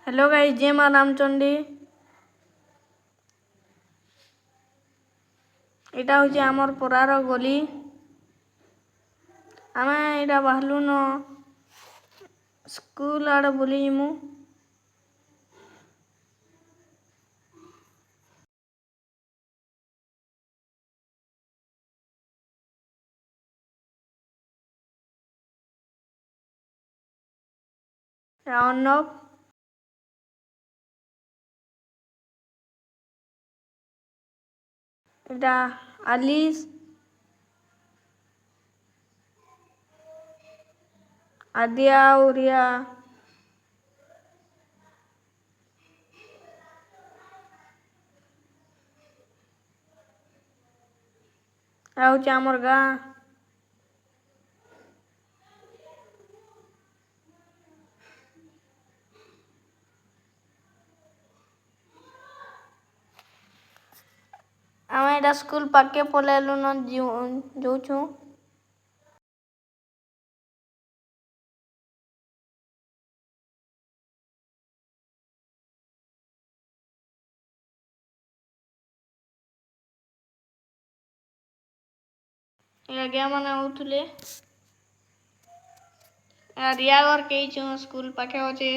Hello guys, जय माँ रामचंडी। एटा हूँ आमर परार गली। आम यहाँ बाहरलु न स्कूल आड़े बुली जिमु। अर्णव, एटा आलिस, आदिया, उरिया, हूँ आमर गाँ। आम यहाँ स्कूल पाके पलैलु न जाऊँ। आज्ञा मैंने आउले रिया घर कही स्कूल पाखे अच्छे।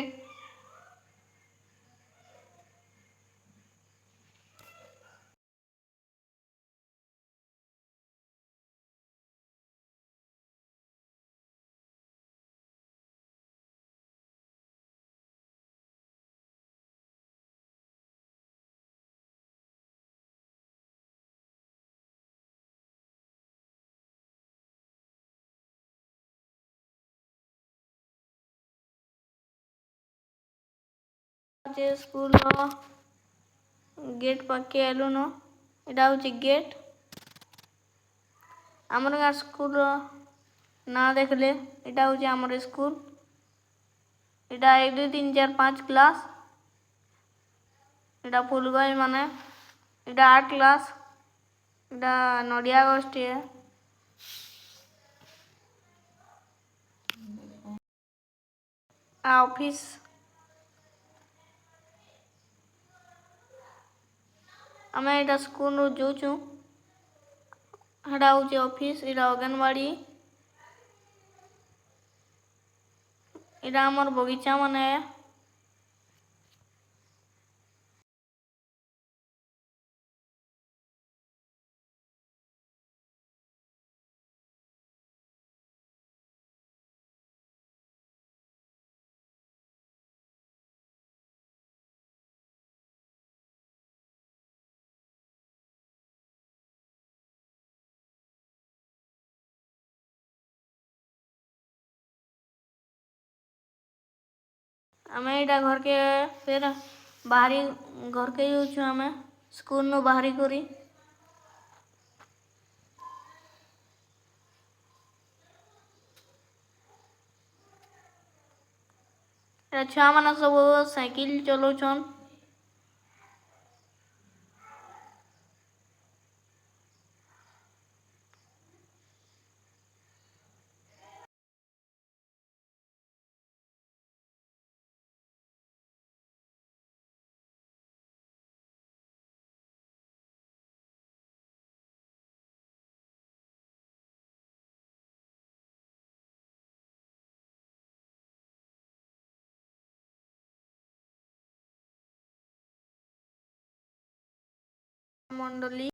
स्कूल गेट पाके आलु न इटा हूँ गेट। आमर गाँ स्कूल ना देखले इटा हूँ आमर स्कूल। इटा 1 2 3 4 5 क्लास। इटा फुलगज माने इटा 8 क्लास। इटा नड़िया गछटे ऑफिस। आम यहाँ स्कूल जाऊँ। हेटा हूँ ऑफिस। इटा अंगनवाड़ी। इटा आमर बगीचा माने आम यहाँ घर के फिर बाहरी घर के जाऊँ। आम स्कूल नु बाहरी करी छुआ मैंने सब साइकिल चलाउछन। मंडली